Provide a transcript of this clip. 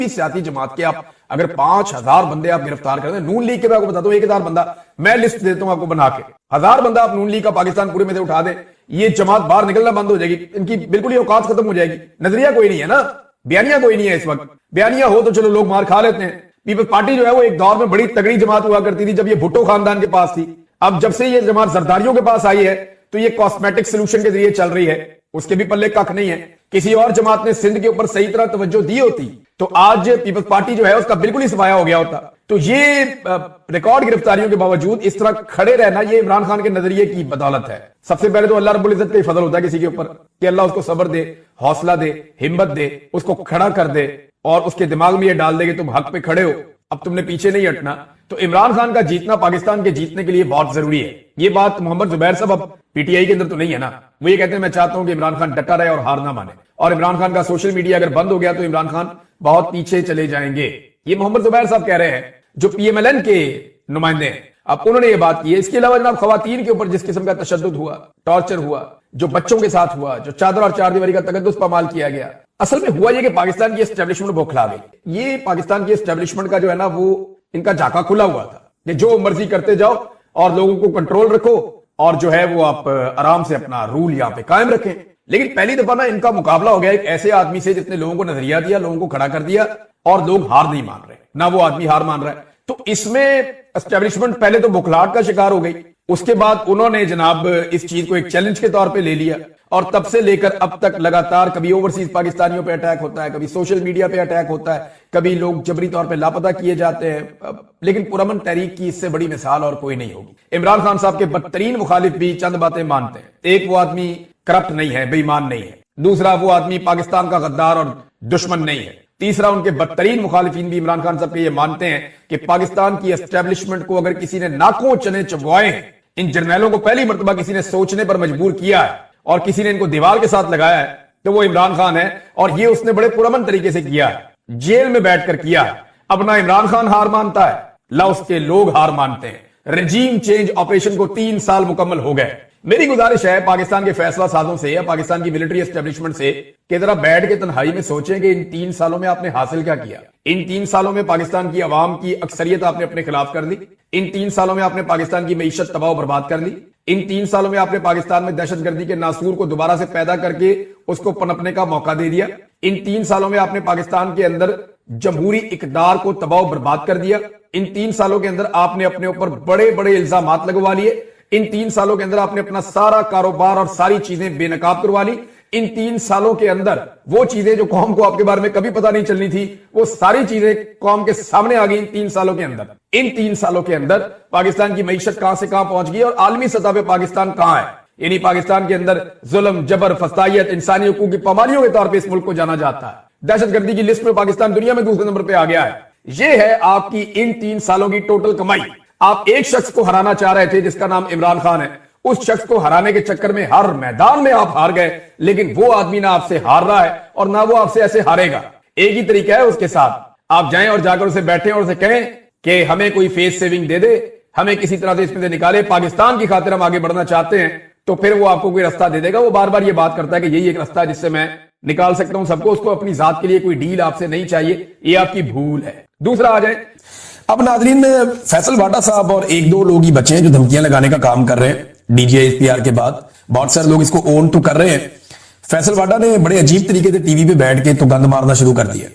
सियासी जमात के आप अगर 5,000 बंदे आप गिरफ्तार कर दें, नून लीग के मैं आपको बताता हूं 1,000 बंदा मैं लिस्ट देता हूं आपको बना के, 1000 बंदा आप नून लीग का पाकिस्तान पूरे में से उठा दे, ये जमात बाहर निकलना बंद हो जाएगी, इनकी बिल्कुल ही औकात खत्म हो जाएगी। नजरिया कोई नहीं है ना, बयानिया कोई नहीं है इस वक्त। बयानिया हो तो चलो लोग मार खा लेते हैं। पीपल्स पार्टी जो है वो एक दौर में बड़ी तगड़ी जमात हुआ करती थी जब ये भुट्टो खानदान के पास थी। अब जब से ये जमात जरदारियों के पास आई है तो ये कॉस्मेटिक सोल्यूशन के जरिए चल रही है, उसके भी पल्ले कख नहीं है। किसी और जमात ने सिंध के ऊपर सही तरह तवज्जो दी होती तो आज पीपल्स पार्टी जो है उसका बिल्कुल ही सफाया हो गया होता। तो ये रिकॉर्ड गिरफ्तारियों के बावजूद इस तरह खड़े रहना ये इमरान खान के नजरिए की बदौलत है। सबसे पहले तो अल्लाह रब्बुल इज्जत का ही फजल होता है किसी के ऊपर कि अल्लाह उसको सब्र दे, हौसला दे, हिम्मत दे, उसको खड़ा कर दे और उसके दिमाग में ये डाल दे कि तुम हक पे खड़े हो, अब तुमने पीछे नहीं हटना। तो इमरान खान का जीतना पाकिस्तान के जीतने के लिए बहुत जरूरी है। ये बात मोहम्मद जुबैर साहब अब पीटीआई के अंदर तो नहीं है ना, वो ये कहते हैं मैं चाहता हूं कि इमरान खान डटा रहे और हार ना माने, और इमरान खान का सोशल मीडिया अगर बंद हो गया तो इमरान खान बहुत पीछे चले जाएंगे। ये मोहम्मद जुबैर साहब कह रहे हैं जो पीएमएलएन के नुमाइंदे हैं। अब उन्होंने ये बात की है। इसके अलावा जनाब खवातीन के ऊपर जिस किस्म का तशद्दुद हुआ, टॉर्चर हुआ, जो बच्चों के साथ हुआ, जो चादर और चारदीवारी का तकद्दुस पामाल किया गया, असल में हुआ ये कि पाकिस्तान की एस्टेब्लिशमेंट बौखला गई। ये पाकिस्तान की एस्टेब्लिशमेंट का जो है ना वो इनका झाका खुला हुआ था कि जो मर्जी करते जाओ और लोगों को कंट्रोल रखो और जो है वो आप आराम से अपना रूल यहां पे कायम रखें। लेकिन पहली दफा ना इनका मुकाबला हो गया एक ऐसे आदमी से जिसने लोगों को नजरिया दिया, लोगों को खड़ा कर दिया और लोग हार नहीं मान रहे, ना वो आदमी हार मान रहा है। तो इसमें एस्टेब्लिशमेंट पहले तो बुखलाहट का शिकार हो गई, उसके बाद उन्होंने जनाब इस चीज को एक चैलेंज के तौर पे ले लिया और तब से लेकर अब तक लगातार कभी ओवरसीज पाकिस्तानियों पे अटैक होता है, कभी सोशल मीडिया पे अटैक होता है, कभी लोग जबरी तौर पे लापता किए जाते हैं। लेकिन पुरअमन तहरीक की इससे बड़ी मिसाल और कोई नहीं होगी। इमरान खान साहब के बदतरीन मुखालिफ भी चंद बातें मानते हैं। एक, वो आदमी करप्ट नहीं है, बेईमान नहीं है। दूसरा, वो आदमी पाकिस्तान का गद्दार और दुश्मन नहीं है। तीसरा, उनके बदतरीन मुखालिफिन भी इमरान खान साहब के ये मानते हैं कि पाकिस्तान की एस्टेब्लिशमेंट को अगर किसी ने नाकों चने चबवाए हैं, इन जर्नैलों को पहली मर्तबा किसी ने सोचने पर मजबूर किया है और किसी ने इनको दीवार के साथ लगाया है तो वो इमरान खान है, और ये उसने बड़े पुरअमन तरीके से किया है, जेल में बैठकर किया है। अब ना इमरान खान हार मानता है, ना उसके लोग हार मानते हैं। रजीम चेंज ऑपरेशन को 3 साल मुकम्मल हो गए। मेरी गुजारिश है पाकिस्तान के फैसला साजों से या पाकिस्तान की मिलिट्री एस्टेब्लिशमेंट से कि जरा बैठ के तन्हाई में सोचें कि इन 3 सालों में आपने हासिल क्या किया। इन 3 सालों में पाकिस्तान की आवाम की अक्सरियत आपने अपने खिलाफ कर दी। इन 3 सालों में आपने पाकिस्तान की मईशत तबाह बर्बाद कर दी। इन 3 सालों में आपने पाकिस्तान में दहशतगर्दी के नासूर को दोबारा से पैदा करके उसको पनपने का मौका दे दिया। इन 3 सालों में आपने पाकिस्तान के अंदर जमहूरी इकदार को तबाह बर्बाद कर दिया। इन 3 सालों के अंदर आपने अपने ऊपर बड़े बड़े इल्जामात लगवा लिए। इन 3 सालों के अंदर आपने अपना सारा कारोबार और सारी चीजें बेनकाब करवा ली। इन 3 सालों के अंदर वो चीजें जो कौम को आपके बारे में कभी पता नहीं चलनी थी, वो सारी चीजें कौम के सामने आ गई इन 3 सालों के अंदर। इन 3 सालों के अंदर पाकिस्तान की मईशत कहां से कहां पहुंच गई और आलमी सतह पे पाकिस्तान कहां है। यानी पाकिस्तान के अंदर जुल्म, जबर, फसाइयत, इंसानी हुकूक की पामालियों के तौर पर इस मुल्क को जाना जाता है। दहशतगर्दी की लिस्ट में पाकिस्तान दुनिया में दूसरे नंबर पर आ गया है। यह है आपकी इन 3 सालों की टोटल कमाई। आप एक शख्स को हराना चाह रहे थे जिसका नाम इमरान खान है, उस शख्स को हराने के चक्कर में हर मैदान में आप हार गए, लेकिन वो आदमी ना आपसे हार रहा है और ना वो आपसे ऐसे हारेगा। एक ही तरीका है उसके साथ, आप जाएं और जाकर उसे बैठें और उसे कहें कि हमें कोई फेस सेविंग दे दे, हमें किसी तरह से इसमें से निकाले, पाकिस्तान की खातिर हम आगे बढ़ना चाहते हैं, तो फिर वो आपको कोई रास्ता दे देगा। वो बार बार ये बात करता है कि यही एक रास्ता है जिससे मैं निकाल सकता हूं सबको, उसको अपनी जात के लिए कोई डील आपसे नहीं चाहिए। ये आपकी भूल है। दूसरा आ जाए, अब नाजरीन फैसल वाटा साहब और 1-2 लोग ही बचे हैं जो धमकियां लगाने का काम कर रहे हैं डीजीआईएसपीआर के बाद। बहुत सारे लोग इसको ओन तो कर रहे हैं। फैसल वाटा ने बड़े अजीब तरीके से टीवी पे बैठ के तो गंद मारना शुरू कर दिया।